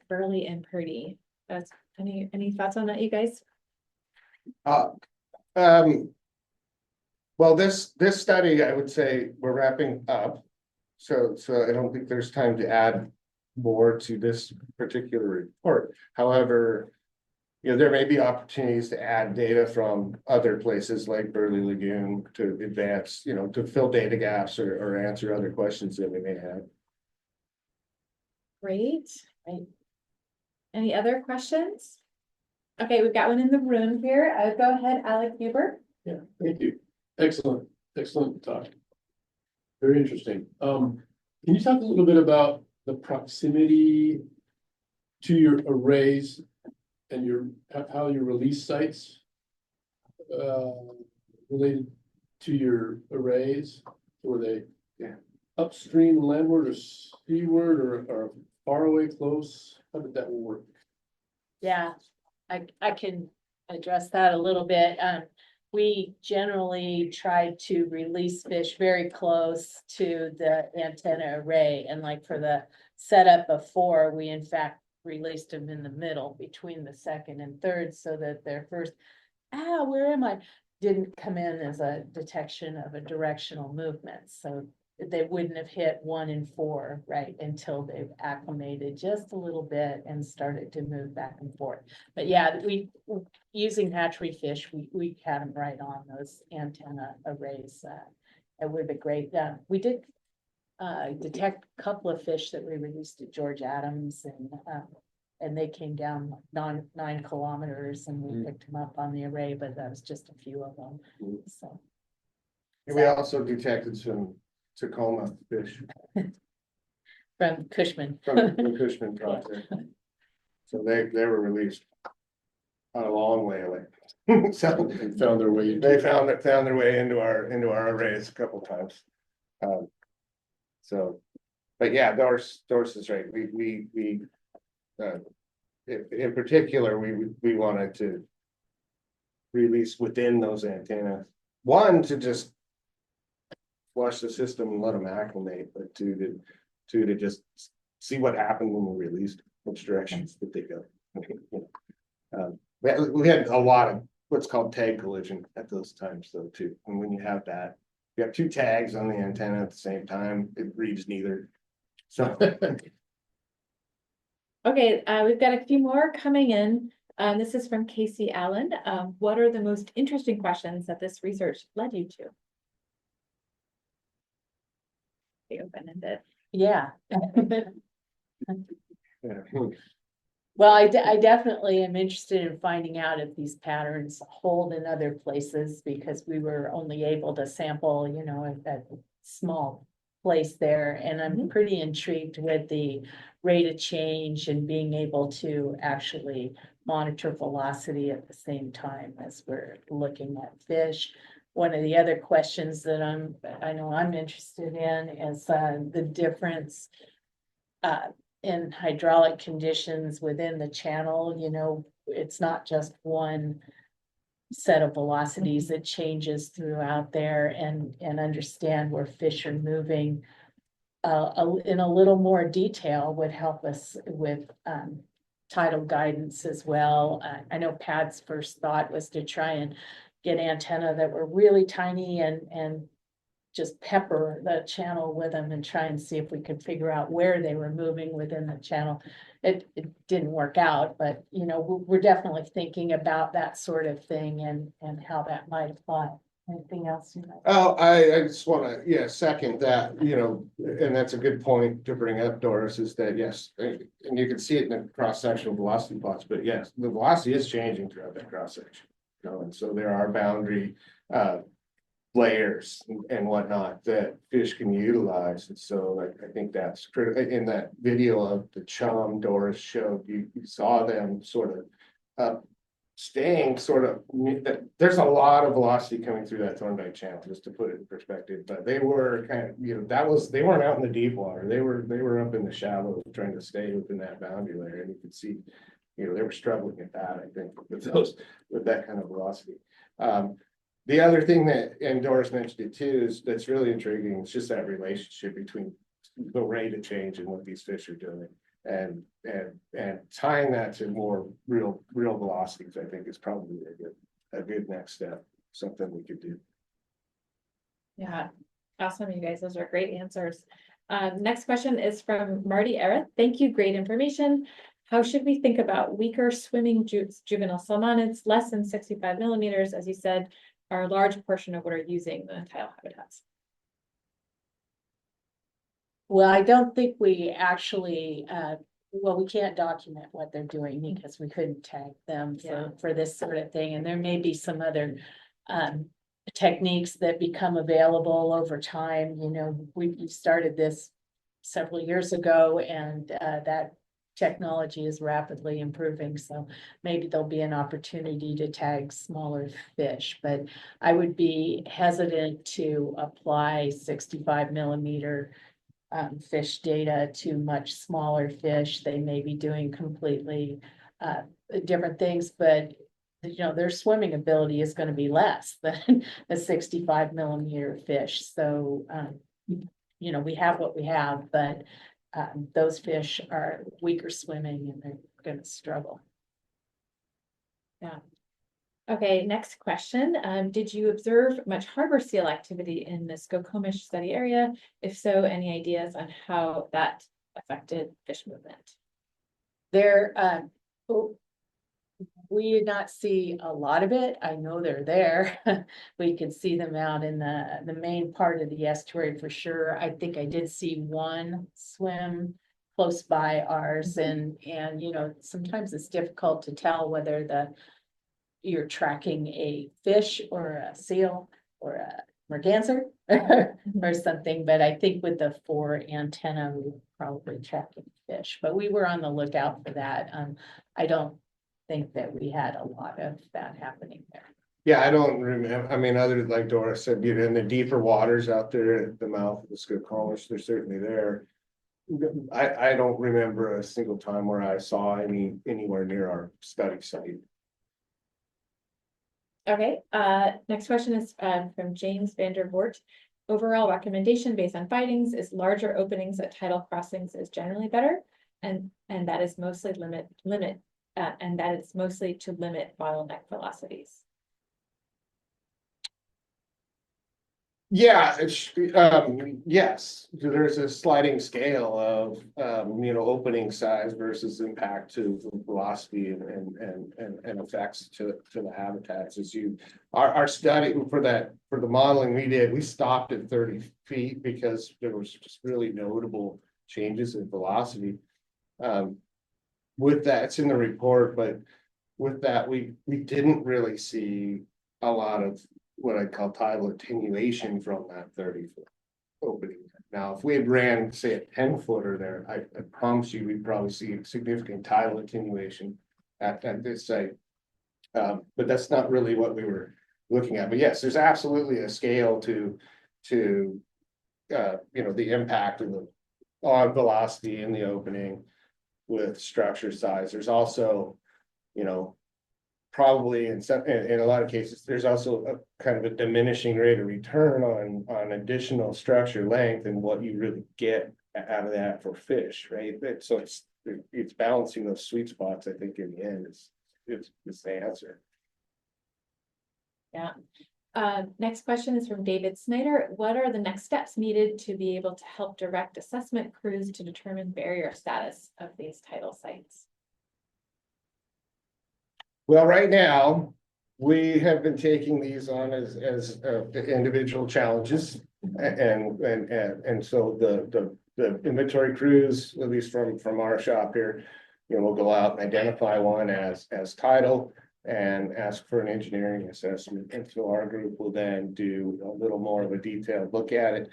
[SPEAKER 1] Burley and Purdy. Any thoughts on that, you guys?
[SPEAKER 2] Well, this study, I would say we're wrapping up. So I don't think there's time to add more to this particular report. However, there may be opportunities to add data from other places like Burley Lagoon to advance, to fill data gaps or answer other questions that we may have.
[SPEAKER 1] Great. Right. Any other questions? Okay, we've got one in the room here. Go ahead, Alec Huber.
[SPEAKER 4] Yeah, thank you. Excellent talk. Very interesting. Can you talk a little bit about the proximity to your arrays and how your release sites related to your arrays? Were they upstream, landward, or seaward, or far away, close? How did that work?
[SPEAKER 3] Yeah. I can address that a little bit. We generally try to release fish very close to the antenna array, and like for the setup before, we in fact released them in the middle between the second and third, so that their first, where am I? Didn't come in as a detection of a directional movement, so they wouldn't have hit 1 and 4, right, until they've acclimated just a little bit and started to move back and forth. But yeah, using hatchery fish, we had them right on those antenna arrays. It would be great. We did detect a couple of fish that we released at George Adams, and they came down 9 kilometers, and we picked them up on the array, but that was just a few of them. So
[SPEAKER 2] We also detected some Tacoma fish
[SPEAKER 3] from Cushman.
[SPEAKER 2] from the Cushman project. So they were released a long way away. So
[SPEAKER 4] Found their way.
[SPEAKER 2] they found their way into our arrays a couple times. So, but yeah, Doris is right. We in particular, we wanted to release within those antennas. One, to just flush the system and let them acclimate, but two to just see what happened when we released, which directions did they go. We had a lot of what's called tag collision at those times though too, and when you have that, you have 2 tags on the antenna at the same time, it reads neither. So
[SPEAKER 1] Okay, we've got a few more coming in. This is from Casey Allen. What are the most interesting questions that this research led you to? Be open-ended.
[SPEAKER 3] Yeah.
[SPEAKER 2] yeah.
[SPEAKER 3] Well, I definitely am interested in finding out if these patterns hold in other places, because we were only able to sample, you know, at a small place there. And I'm pretty intrigued with the rate of change and being able to actually monitor velocity at the same time as we're looking at fish. One of the other questions that I know I'm interested in is the difference in hydraulic conditions within the channel. You know, it's not just one set of velocities that changes throughout there, and understand where fish are moving in a little more detail would help us with tidal guidance as well. I know Pat's first thought was to try and get antenna that were really tiny and just pepper the channel with them and try and see if we could figure out where they were moving within the channel. It didn't work out, but you know, we're definitely thinking about that sort of thing and how that might apply. Anything else you might?
[SPEAKER 2] Oh, I just want to, second that, you know, and that's a good point to bring up, Doris, is that yes, and you can see it in the cross-sectional velocity plots, but yes, the velocity is changing throughout that cross-section. You know, and so there are boundary layers and whatnot that fish can utilize. And so I think that's critical. In that video of the chum Doris showed, you saw them sort of staying sort of, there's a lot of velocity coming through that Thorndike channel, just to put it in perspective, but they were kind of, you know, they weren't out in the deep water. They were up in the shallow trying to stay within that boundary layer. And you could see, you know, they were struggling at that, I think, with that kind of velocity. The other thing that, and Doris mentioned it too, is that's really intriguing. It's just that relationship between the rate of change and what these fish are doing, and tying that to more real velocities, I think is probably a good next step, something we could do.
[SPEAKER 1] Yeah, awesome, you guys. Those are great answers. Next question is from Marty Era. Thank you, great information. How should we think about weaker swimming juvenile salmonids, less than 65 millimeters, as you said, are a large portion of what are using the tidal habitats?
[SPEAKER 3] Well, I don't think we actually, well, we can't document what they're doing because we couldn't tag them for this sort of thing. And there may be some other techniques that become available over time. You know, we started this several years ago, and that technology is rapidly improving, so maybe there'll be an opportunity to tag smaller fish, but I would be hesitant to apply 65 millimeter fish data to much smaller fish. They may be doing completely different things, but you know, their swimming ability is gonna be less than a 65 millimeter fish, so, you know, we have what we have, but those fish are weaker swimming and they're gonna struggle.
[SPEAKER 1] Okay, next question. Did you observe much harbor seal activity in the Skokomish study area? If so, any ideas on how that affected fish movement?
[SPEAKER 3] There, we did not see a lot of it. I know they're there. We could see them out in the main part of the estuary for sure. I think I did see one swim close by ours, and you know, sometimes it's difficult to tell whether you're tracking a fish or a seal or a merganser or something, but I think with the 4 antenna, we were probably tracking fish, but we were on the lookout for that. I don't think that we had a lot of that happening there.
[SPEAKER 2] Yeah, I don't remember, I mean, other than like Dora said, you know, in the deeper waters out there at the mouth of the Skokomish, they're certainly there. I don't remember a single time where I saw anywhere near our study site.
[SPEAKER 1] Okay, next question is from James Vandervoort. Overall recommendation based on findings is larger openings at tidal crossings is generally better, and that is mostly to limit bottleneck velocities.
[SPEAKER 2] Yeah, yes, there's a sliding scale of, you know, opening size versus impact to velocity and effects to the habitats. As our study for the modeling we did, we stopped at 30 feet because there was just really notable changes in velocity. With that, it's in the report, but with that, we didn't really see a lot of what I call tidal attenuation from that 30-foot opening. Now, if we had ran, say, a 10-footer there, I promise you, we'd probably see significant tidal attenuation at this site. But that's not really what we were looking at. But yes, there's absolutely a scale to you know, the impact of on velocity in the opening with structure size. There's also, you know, probably in a lot of cases, there's also a kind of a diminishing rate of return on additional structure length and what you really get out of that for fish, right? So it's balancing those sweet spots. I think in the end is the answer.
[SPEAKER 1] Yeah. Next question is from David Snyder. What are the next steps needed to be able to help direct assessment crews to determine barrier status of these tidal sites?
[SPEAKER 2] Well, right now, we have been taking these on as individual challenges, and so the inventory crews, at least from our shop here, you know, we'll go out and identify one as tidal and ask for an engineering assessment, and so our group will then do a little more of a detailed look at it.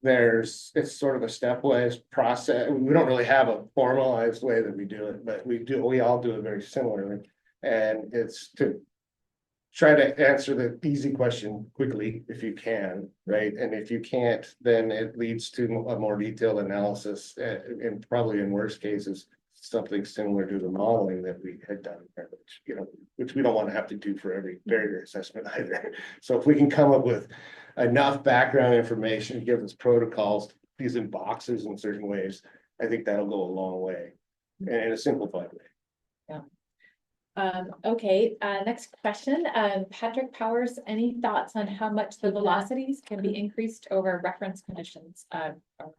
[SPEAKER 2] It's sort of a stepwise process. We don't really have a formalized way that we do it, but we all do it very similarly. And it's to try to answer the easy question quickly if you can, right? And if you can't, then it leads to a more detailed analysis, and probably in worst cases, something similar to the modeling that we had done, which we don't want to have to do for every barrier assessment either. So if we can come up with enough background information to give us protocols, these in boxes in certain ways, I think that'll go a long way and in a simplified way.
[SPEAKER 1] Yeah. Okay, next question. Patrick Powers, any thoughts on how much the velocities can be increased over reference conditions or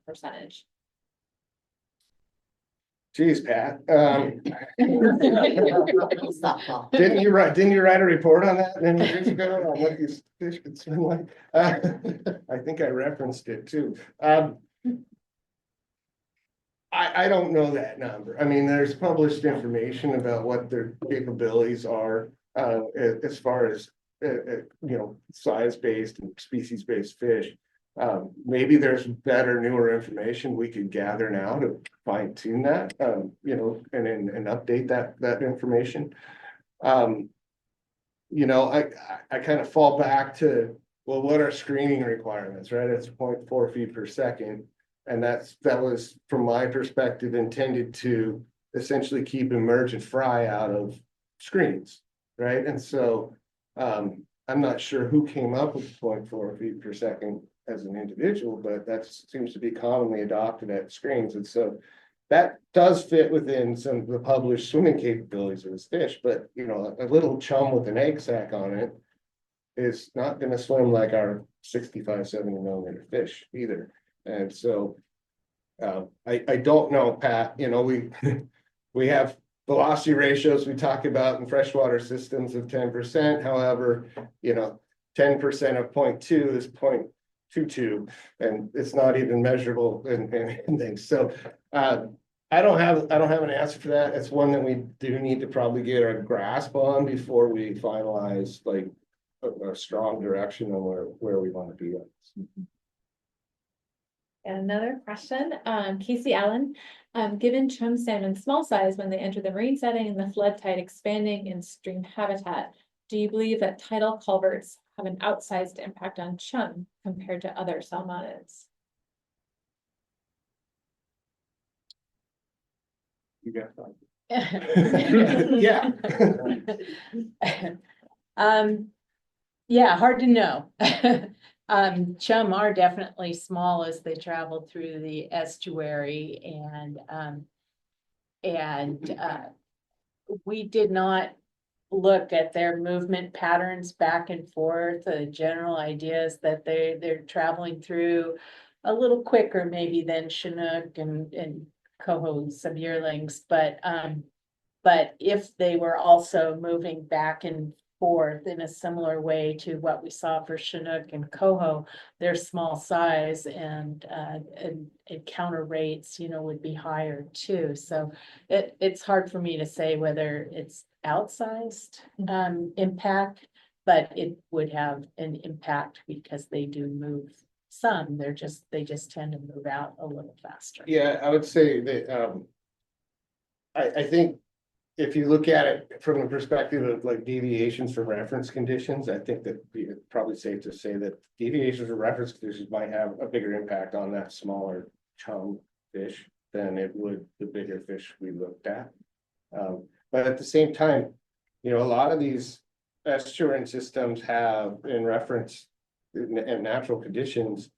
[SPEAKER 1] percentage?
[SPEAKER 2] Geez, Pat. Didn't you write a report on that many years ago on what these fish could swim like? I think I referenced it too. I don't know that number. I mean, there's published information about what their capabilities are as far as you know, size-based and species-based fish. Maybe there's better, newer information we could gather now to fine tune that, you know, and update that information. You know, I kind of fall back to, well, what are screening requirements, right? It's 0.4 feet per second. And that was, from my perspective, intended to essentially keep emerge and fry out of screens, right? And so I'm not sure who came up with 0.4 feet per second as an individual, but that seems to be commonly adopted at screens. And so that does fit within some of the published swimming capabilities of this fish, but you know, a little chum with an egg sac on it is not going to swim like our 65, 70 millimeter fish either. And so I don't know, Pat, you know, we have velocity ratios we talk about in freshwater systems of 10%. However, you know, 10% of 0.2 is 0.22, and it's not even measurable in things. So I don't have an answer for that. It's one that we do need to probably get our grasp on before we finalize like a strong direction on where we want to be on this.
[SPEAKER 1] And another question, Casey Allen, given chum salmon small size when they enter the marine setting and the flood tide expanding in stream habitat, do you believe that tidal culverts have an outsized impact on chum compared to other salmonids?
[SPEAKER 2] You got that?
[SPEAKER 3] Yeah. Yeah, hard to know. Chum are definitely small as they travel through the estuary, and we did not look at their movement patterns back and forth. The general idea is that they're traveling through a little quicker maybe than Chinook and coho subyearlings, but if they were also moving back and forth in a similar way to what we saw for Chinook and coho, their small size and encounter rates, you know, would be higher too. So it's hard for me to say whether it's outsized impact, but it would have an impact because they do move some. They just tend to move out a little faster.
[SPEAKER 2] Yeah, I would say that I think if you look at it from the perspective of like deviations from reference conditions, I think that it's probably safe to say that deviations from reference conditions might have a bigger impact on that smaller chum fish than it would the bigger fish we looked at. But at the same time, you know, a lot of these estuarine systems have in reference and natural conditions,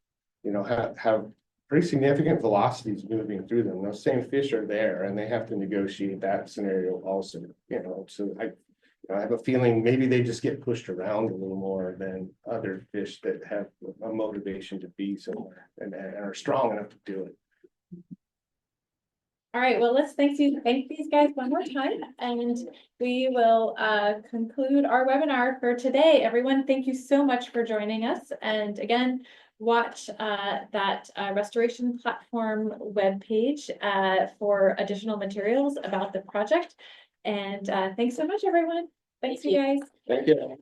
[SPEAKER 2] you know, have pretty significant velocities moving through them. Those same fish are there and they have to negotiate that scenario also, you know, so I have a feeling maybe they just get pushed around a little more than other fish that have a motivation to be somewhere and are strong enough to do it.
[SPEAKER 1] All right, well, let's thank these guys one more time, and we will conclude our webinar for today. Everyone, thank you so much for joining us. And again, watch that restoration platform webpage for additional materials about the project. And thanks so much, everyone. Thanks, you guys.
[SPEAKER 2] Thank you.